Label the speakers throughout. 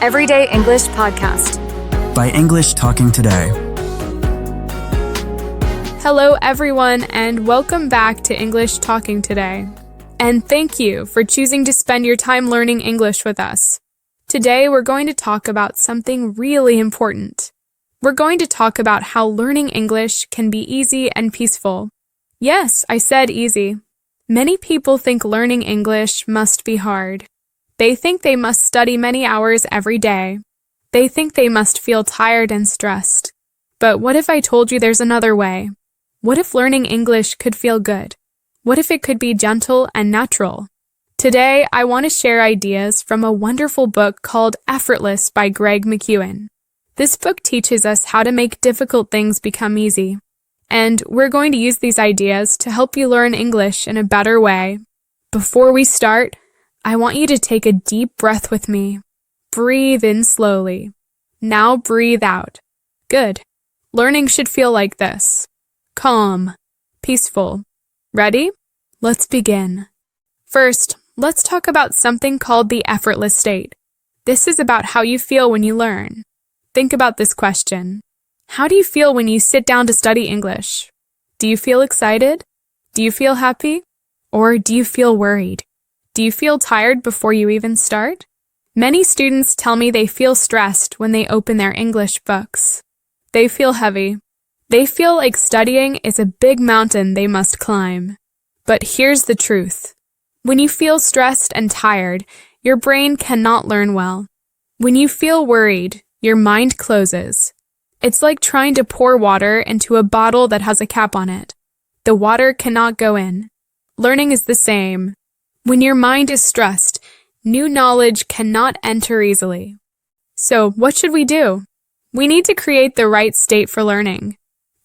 Speaker 1: Everyday English Podcast
Speaker 2: by English Talking Today.
Speaker 3: Hello, everyone, and welcome back to English Talking Today. And thank you for choosing to spend your time learning English with us. Today, we're going to talk about something really important. We're going to talk about how learning English can be easy and peaceful. Yes, I said easy. Many people think learning English must be hard. They think they must study many hours every day. They think they must feel tired and stressed. But what if I told you there's another way? What if learning English could feel good? What if it could be gentle and natural? Today, I want to share ideas from a wonderful book called Effortless by Greg McKeown. This book teaches us how to make difficult things become easy. And we're going to use these ideas to help you learn English in a better way. Before we start, I want you to take a deep breath with me. Breathe in slowly. Now breathe out. Good. Learning should feel like this. Calm. Peaceful. Ready? Let's begin. First, let's talk about something called the effortless state. This is about how you feel when you learn. Think about this question. How do you feel when you sit down to study English? Do you feel excited? Do you feel happy? Or do you feel worried? Do you feel tired before you even start? Many students tell me they feel stressed when they open their English books. They feel heavy. They feel like studying is a big mountain they must climb. But here's the truth. When you feel stressed and tired, your brain cannot learn well. When you feel worried, your mind closes. It's like trying to pour water into a bottle that has a cap on it. The water cannot go in. Learning is the same. When your mind is stressed, new knowledge cannot enter easily. So, what should we do? We need to create the right state for learning.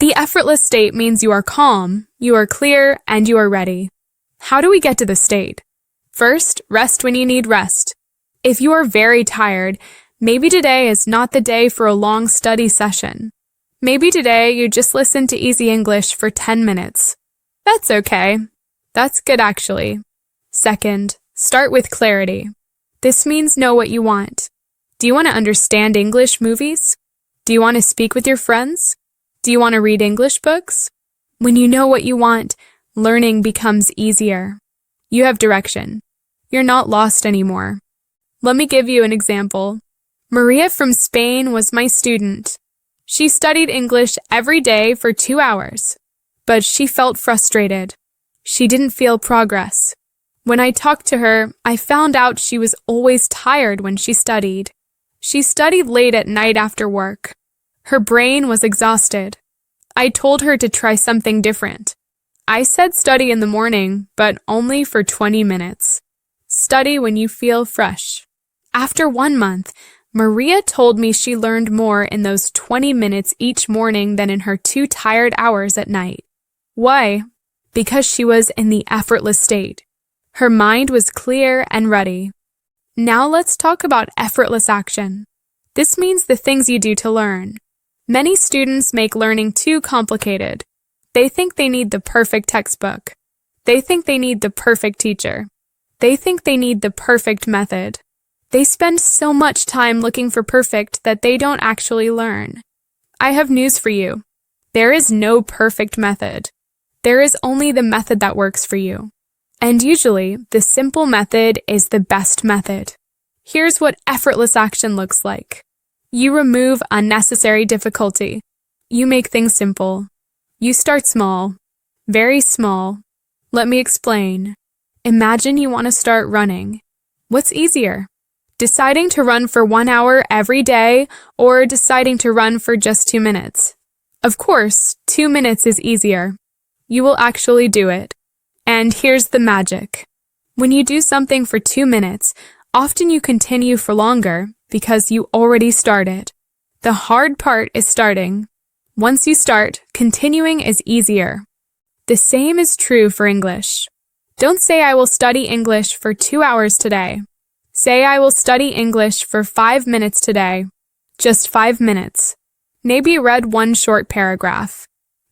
Speaker 3: The effortless state means you are calm, you are clear, and you are ready. How do we get to this state? First, rest when you need rest. If you are very tired, maybe today is not the day for a long study session. Maybe today you just listen to Easy English for 10 minutes. That's okay. That's good actually. Second, start with clarity. This means know what you want. Do you want to understand English movies? Do you want to speak with your friends? Do you want to read English books? When you know what you want, learning becomes easier. You have direction. You're not lost anymore. Let me give you an example. Maria from Spain was my student. She studied English every day for 2 hours, but she felt frustrated. She didn't feel progress. When I talked to her, I found out she was always tired when she studied. She studied late at night after work. Her brain was exhausted. I told her to try something different. I said study in the morning, but only for 20 minutes. Study when you feel fresh. After 1 month, Maria told me she learned more in those 20 minutes each morning than in her 2 tired hours at night. Why? Because she was in the effortless state. Her mind was clear and ready. Now let's talk about effortless action. This means the things you do to learn. Many students make learning too complicated. They think they need the perfect textbook. They think they need the perfect teacher. They think they need the perfect method. They spend so much time looking for perfect that they don't actually learn. I have news for you. There is no perfect method. There is only the method that works for you. And usually, the simple method is the best method. Here's what effortless action looks like. You remove unnecessary difficulty. You make things simple. You start small. Very small. Let me explain. Imagine you want to start running. What's easier? Deciding to run for 1 hour every day or deciding to run for just 2 minutes? Of course, 2 minutes is easier. You will actually do it. And here's the magic. When you do something for 2 minutes, often you continue for longer because you already started. The hard part is starting. Once you start, continuing is easier. The same is true for English. Don't say I will study English for 2 hours today. Say I will study English for 5 minutes today. Just 5 minutes. Maybe read 1 short paragraph.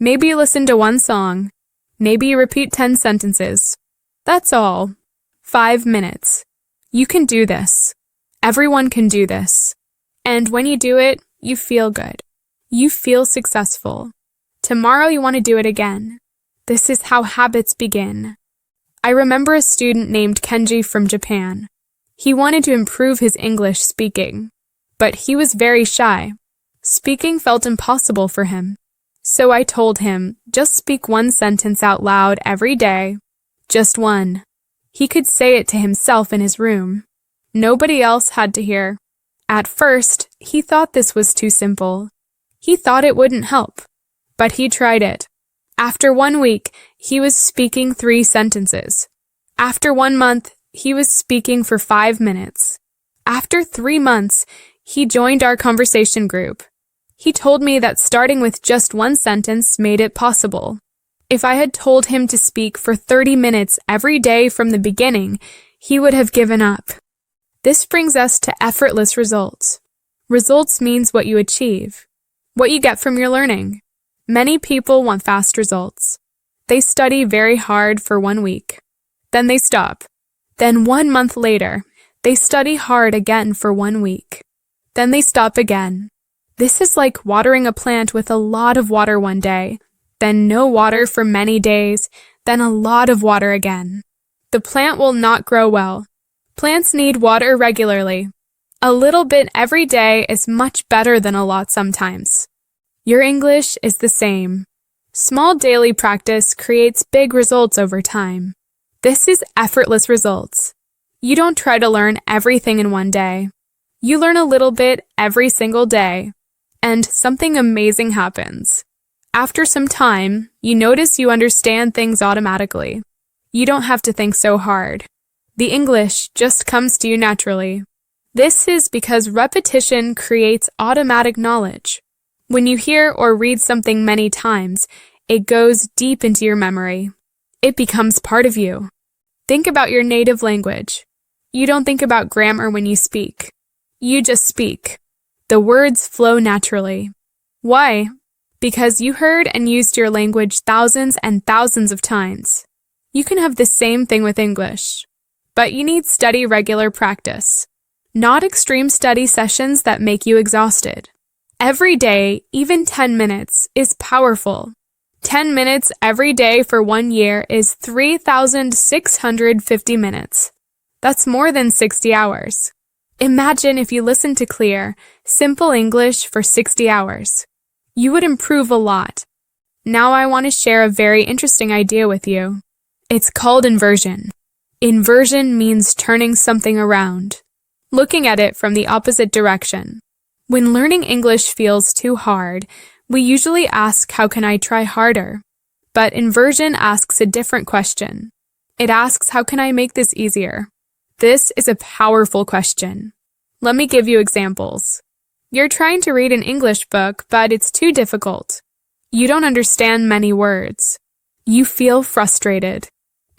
Speaker 3: Maybe listen to 1 song. Maybe repeat 10 sentences. That's all. 5 minutes. You can do this. Everyone can do this. And when you do it, you feel good. You feel successful. Tomorrow you want to do it again. This is how habits begin. I remember a student named Kenji from Japan. He wanted to improve his English speaking, but he was very shy. Speaking felt impossible for him. So I told him, just speak one sentence out loud every day. Just one. He could say it to himself in his room. Nobody else had to hear. At first, he thought this was too simple. He thought it wouldn't help. But he tried it. After 1 week, he was speaking 3 sentences. After 1 month, he was speaking for 5 minutes. After 3 months, he joined our conversation group. He told me that starting with just 1 sentence made it possible. If I had told him to speak for 30 minutes every day from the beginning, he would have given up. This brings us to effortless results. Results means what you achieve, what you get from your learning. Many people want fast results. They study very hard for 1 week. Then they stop. Then 1 month later, they study hard again for 1 week. Then they stop again. This is like watering a plant with a lot of water one day, then no water for many days, then a lot of water again. The plant will not grow well. Plants need water regularly. A little bit every day is much better than a lot sometimes. Your English is the same. Small daily practice creates big results over time. This is effortless results. You don't try to learn everything in one day. You learn a little bit every single day, and something amazing happens. After some time, you notice you understand things automatically. You don't have to think so hard. The English just comes to you naturally. This is because repetition creates automatic knowledge. When you hear or read something many times, it goes deep into your memory. It becomes part of you. Think about your native language. You don't think about grammar when you speak. You just speak. The words flow naturally. Why? Because you heard and used your language thousands and thousands of times. You can have the same thing with English. But you need steady, regular practice. Not extreme study sessions that make you exhausted. Every day, even 10 minutes, is powerful. 10 minutes every day for 1 year is 3,650 minutes. That's more than 60 hours. Imagine if you listened to clear, simple English for 60 hours. You would improve a lot. Now I want to share a very interesting idea with you. It's called inversion. Inversion means turning something around, looking at it from the opposite direction. When learning English feels too hard, we usually ask, how can I try harder? But inversion asks a different question. It asks, how can I make this easier? This is a powerful question. Let me give you examples. You're trying to read an English book, but it's too difficult. You don't understand many words. You feel frustrated.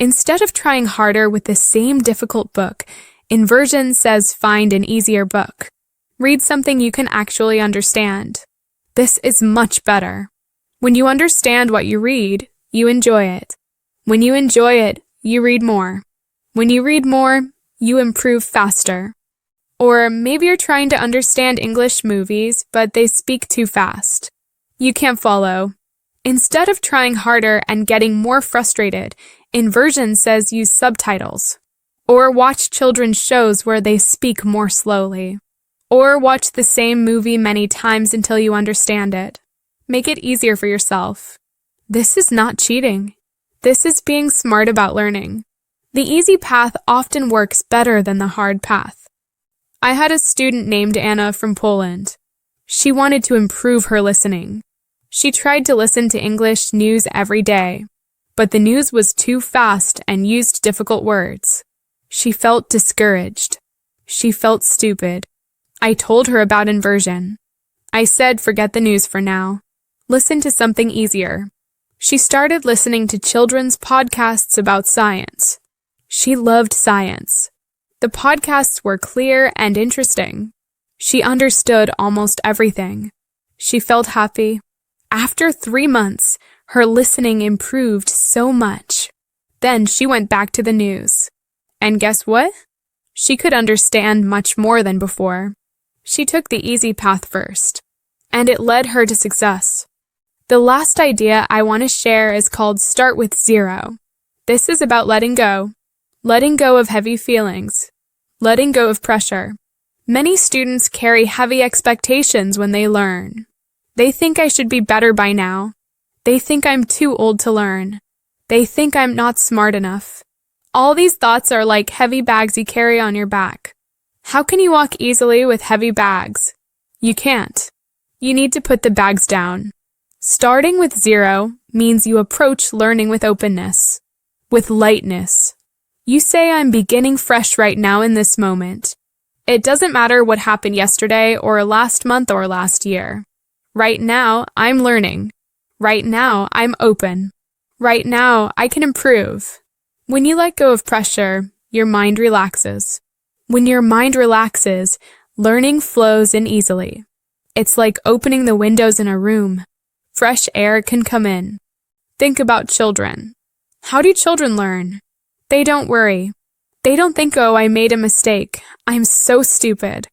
Speaker 3: Instead of trying harder with the same difficult book, inversion says find an easier book. Read something you can actually understand. This is much better. When you understand what you read, you enjoy it. When you enjoy it, you read more. When you read more, you improve faster. Or maybe you're trying to understand English movies, but they speak too fast. You can't follow. Instead of trying harder and getting more frustrated, inversion says use subtitles. Or watch children's shows where they speak more slowly. Or watch the same movie many times until you understand it. Make it easier for yourself. This is not cheating. This is being smart about learning. The easy path often works better than the hard path. I had a student named Anna from Poland. She wanted to improve her listening. She tried to listen to English news every day, but the news was too fast and used difficult words. She felt discouraged. She felt stupid. I told her about inversion. I said, forget the news for now. Listen to something easier. She started listening to children's podcasts about science. She loved science. The podcasts were clear and interesting. She understood almost everything. She felt happy. After 3 months, her listening improved so much. Then she went back to the news. And guess what? She could understand much more than before. She took the easy path first, and it led her to success. The last idea I want to share is called Start with Zero. This is about letting go of heavy feelings, letting go of pressure. Many students carry heavy expectations when they learn. They think I should be better by now. They think I'm too old to learn. They think I'm not smart enough. All these thoughts are like heavy bags you carry on your back. How can you walk easily with heavy bags? You can't. You need to put the bags down. Starting with zero means you approach learning with openness, with lightness. You say, I'm beginning fresh right now in this moment. It doesn't matter what happened yesterday or last month or last year. Right now, I'm learning. Right now, I'm open. Right now, I can improve. When you let go of pressure, your mind relaxes. When your mind relaxes, learning flows in easily. It's like opening the windows in a room. Fresh air can come in. Think about children. How do children learn? They don't worry. They don't think, oh, I made a mistake. I'm so stupid.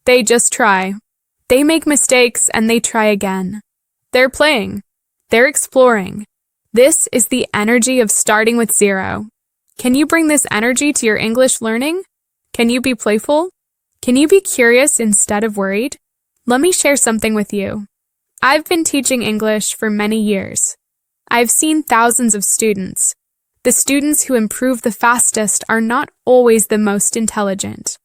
Speaker 3: They just try. They make mistakes and they try again. They're playing. They're exploring. This is the energy of starting with zero. Can you bring this energy to your English learning? Can you be playful? Can you be curious instead of worried? Let me share something with you. I've been teaching English for many years. I've seen thousands of students. The students who improve the fastest are not always the most intelligent.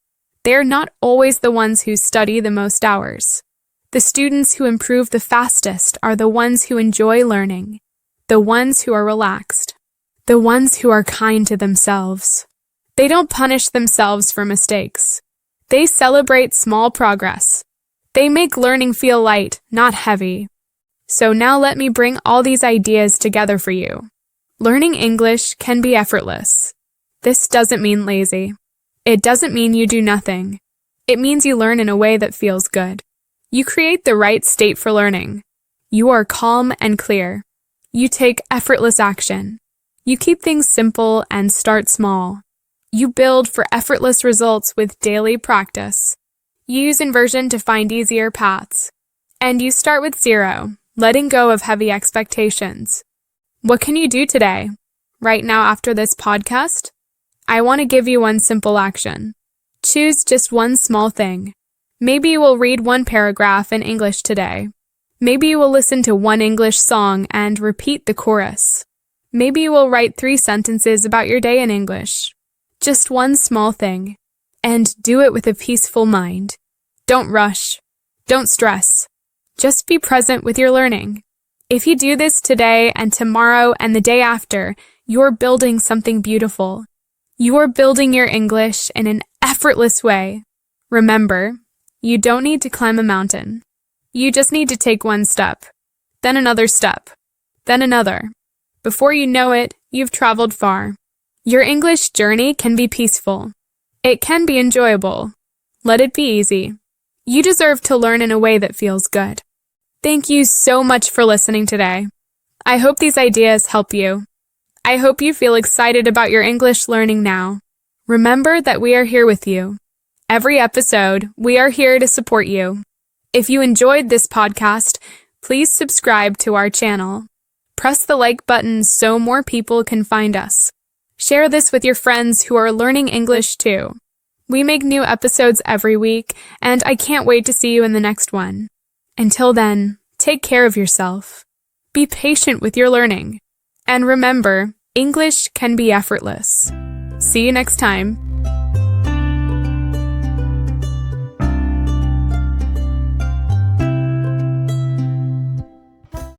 Speaker 3: They're not always the ones who study the most hours. The students who improve the fastest are the ones who enjoy learning, the ones who are relaxed, the ones who are kind to themselves. They don't punish themselves for mistakes. They celebrate small progress. They make learning feel light, not heavy. So now let me bring all these ideas together for you. Learning English can be effortless. This doesn't mean lazy. It doesn't mean you do nothing. It means you learn in a way that feels good. You create the right state for learning. You are calm and clear. You take effortless action. You keep things simple and start small. You build for effortless results with daily practice. You use inversion to find easier paths. And you start with zero, letting go of heavy expectations. What can you do today? Right now after this podcast? I want to give you one simple action. Choose just one small thing. Maybe you will read one paragraph in English today. Maybe you will listen to one English song and repeat the chorus. Maybe you will write 3 sentences about your day in English. Just one small thing. And do it with a peaceful mind. Don't rush. Don't stress. Just be present with your learning. If you do this today and tomorrow and the day after, you're building something beautiful. You're building your English in an effortless way. Remember, you don't need to climb a mountain. You just need to take one step, then another step, then another. Before you know it, you've traveled far. Your English journey can be peaceful. It can be enjoyable. Let it be easy. You deserve to learn in a way that feels good. Thank you so much for listening today. I hope these ideas help you. I hope you feel excited about your English learning now. Remember that we are here with you. Every episode, we are here to support you. If you enjoyed this podcast, please subscribe to our channel. Press the like button so more people can find us. Share this with your friends who are learning English too. We make new episodes every week, and I can't wait to see you in the next one. Until then, take care of yourself. Be patient with your learning. And remember, English can be effortless. See you next time.